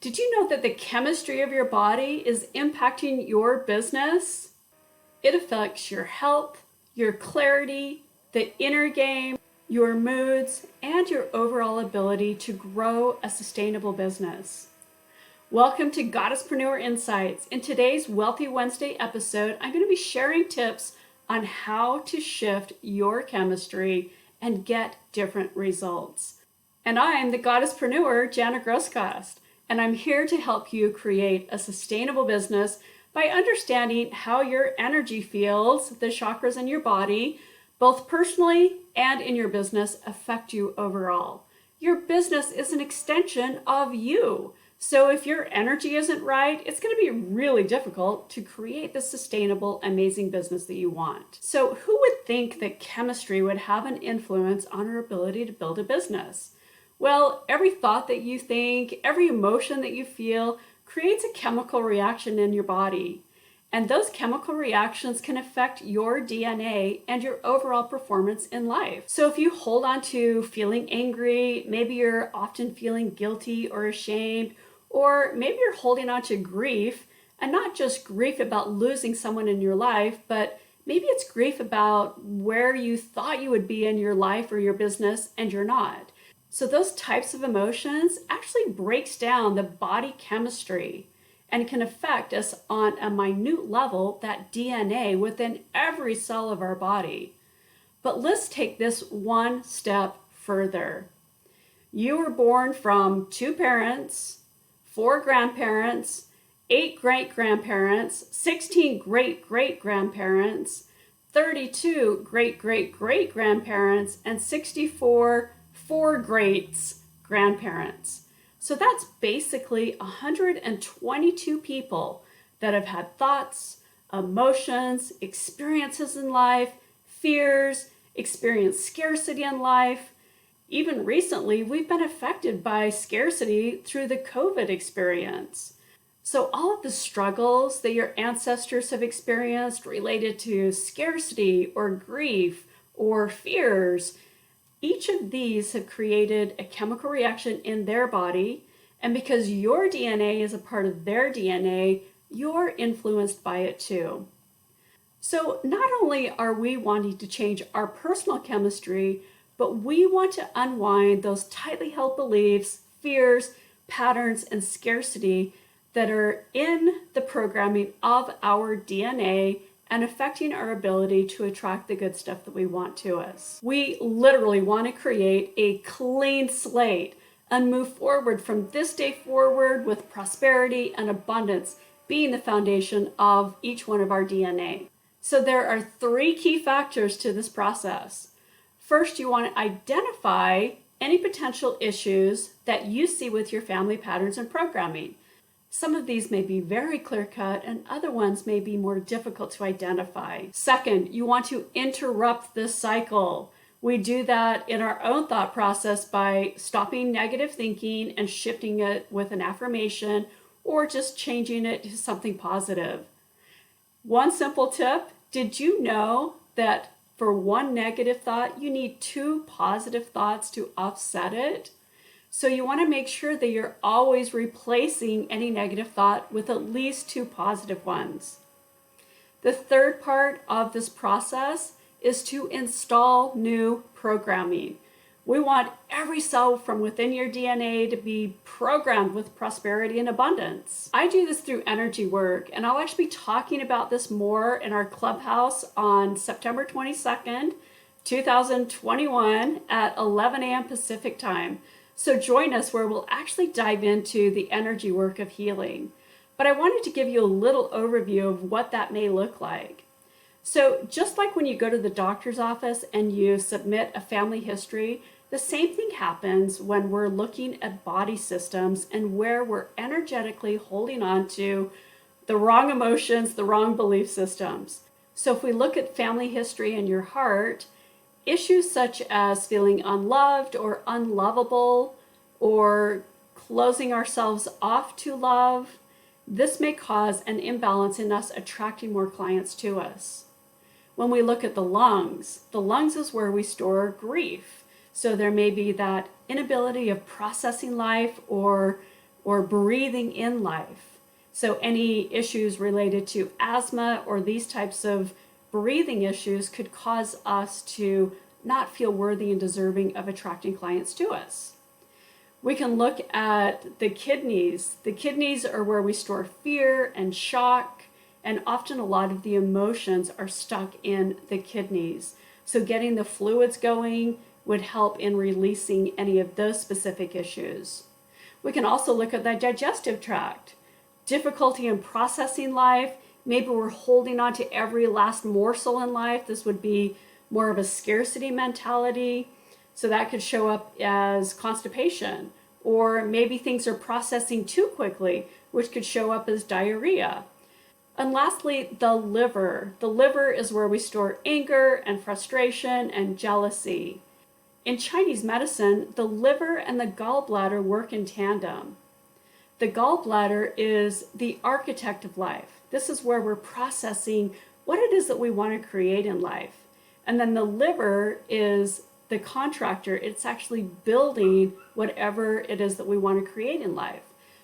Did you know that the chemistry of your body is impacting your business? It affects your health, your clarity, the inner game, your moods, and your overall ability to grow a sustainable business. Welcome to Goddesspreneur Insights. In today's Wealthy Wednesday episode, I'm going to be sharing tips on how to shift your chemistry and get different results. And I'm the Goddesspreneur, Jana Grosskast, and I'm here to help you create a sustainable business by understanding how your energy fields, the chakras in your body, both personally and in your business, affect you overall. Your business is an extension of you. So if your energy isn't right, it's going to be really difficult to create the sustainable, amazing business that you want. So who would think that chemistry would have an influence on our ability to build a business? Well, every thought that you think, every emotion that you feel creates a chemical reaction in your body. And those chemical reactions can affect your DNA and your overall performance in life. So if you hold on to feeling angry, maybe you're often feeling guilty or ashamed, or maybe you're holding on to grief, and not just grief about losing someone in your life, but maybe it's grief about where you thought you would be in your life or your business and you're not. So those types of emotions actually breaks down the body chemistry and can affect us on a minute level, that DNA within every cell of our body. But let's take this one step further. You were born from 2 parents, 4 grandparents, 8 great-grandparents, 16 great-great-grandparents, 32 great-great-great-grandparents, and 64 4 grandparents. So that's basically 122 people that have had thoughts, emotions, experiences in life, fears, experienced scarcity in life. Even recently, we've been affected by scarcity through the COVID experience. So all of the struggles that your ancestors have experienced related to scarcity or grief or fears, each of these have created a chemical reaction in their body, and because your DNA is a part of their DNA, you're influenced by it too. So not only are we wanting to change our personal chemistry, but we want to unwind those tightly held beliefs, fears, patterns, and scarcity that are in the programming of our DNA and affecting our ability to attract the good stuff that we want to us. We literally want to create a clean slate and move forward from this day forward with prosperity and abundance being the foundation of each one of our DNA. So there are 3 key factors to this process. First, you want to identify any potential issues that you see with your family patterns and programming. Some of these may be very clear-cut and other ones may be more difficult to identify. Second, you want to interrupt this cycle. We do that in our own thought process by stopping negative thinking and shifting it with an affirmation or just changing it to something positive. One simple tip, did you know that for one negative thought, you need 2 positive thoughts to offset it? So you want to make sure that you're always replacing any negative thought with at least 2 positive ones. The third part of this process is to install new programming. We want every cell from within your DNA to be programmed with prosperity and abundance. I do this through energy work, and I'll actually be talking about this more in our clubhouse on September 22nd, 2021 at 11 a.m. Pacific time. So join us where we'll actually dive into the energy work of healing. But I wanted to give you a little overview of what that may look like. So just like when you go to the doctor's office and you submit a family history, the same thing happens when we're looking at body systems and where we're energetically holding on to the wrong emotions, the wrong belief systems. So if we look at family history in your heart, issues such as feeling unloved or unlovable or closing ourselves off to love, this may cause an imbalance in us attracting more clients to us. When we look at the lungs is where we store grief. So there may be that inability of processing life or or breathing in life. So any issues related to asthma or these types of breathing issues could cause us to not feel worthy and deserving of attracting clients to us. We can look at the kidneys. The kidneys are where we store fear and shock, and often a lot of the emotions are stuck in the kidneys. So getting the fluids going would help in releasing any of those specific issues. We can also look at the digestive tract. Difficulty in processing life. Maybe we're holding on to every last morsel in life. This would be more of a scarcity mentality. So that could show up as constipation, or maybe things are processing too quickly, which could show up as diarrhea. And lastly, the liver. The liver is where we store anger and frustration and jealousy. In Chinese medicine, the liver and the gallbladder work in tandem. The gallbladder is the architect of life. This is where we're processing what it is that we want to create in life. And then the liver is the contractor. It's actually building whatever it is that we want to create in life.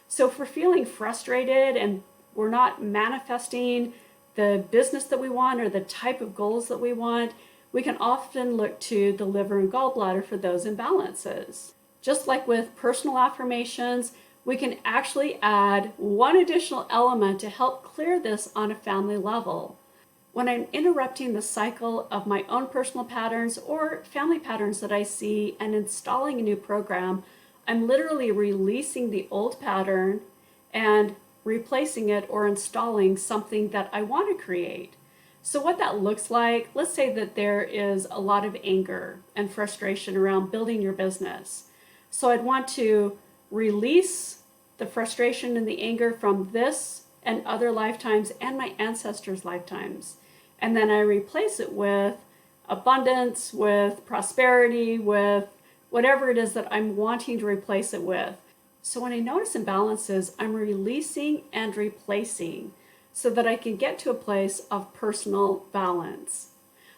So if we're feeling frustrated and we're not manifesting the business that we want or the type of goals that we want, we can often look to the liver and gallbladder for those imbalances. Just like with personal affirmations, we can actually add one additional element to help clear this on a family level. When I'm interrupting the cycle of my own personal patterns or family patterns that I see and installing a new program, I'm literally releasing the old pattern and replacing it or installing something that I want to create. So what that looks like, let's say that there is a lot of anger and frustration around building your business. So I'd want to release the frustration and the anger from this and other lifetimes and my ancestors' lifetimes. And then I replace it with abundance, with prosperity, with whatever it is that I'm wanting to replace it with. So when I notice imbalances, I'm releasing and replacing so that I can get to a place of personal balance.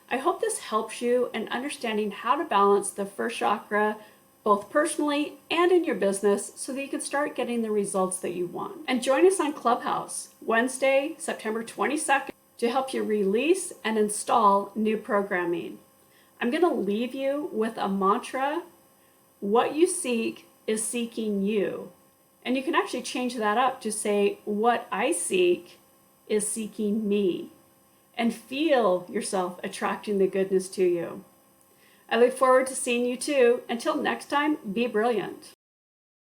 I hope this helps you in understanding how to balance the first chakra, both personally and in your business, so that you can start getting the results that you want. And join us on Clubhouse, Wednesday, September 22nd, to help you release and install new programming. I'm going to leave you with a mantra: what you seek is seeking you. And you can actually change that up to say, what I seek is seeking me. And feel yourself attracting the goodness to you. I look forward to seeing you too. Until next time, be brilliant.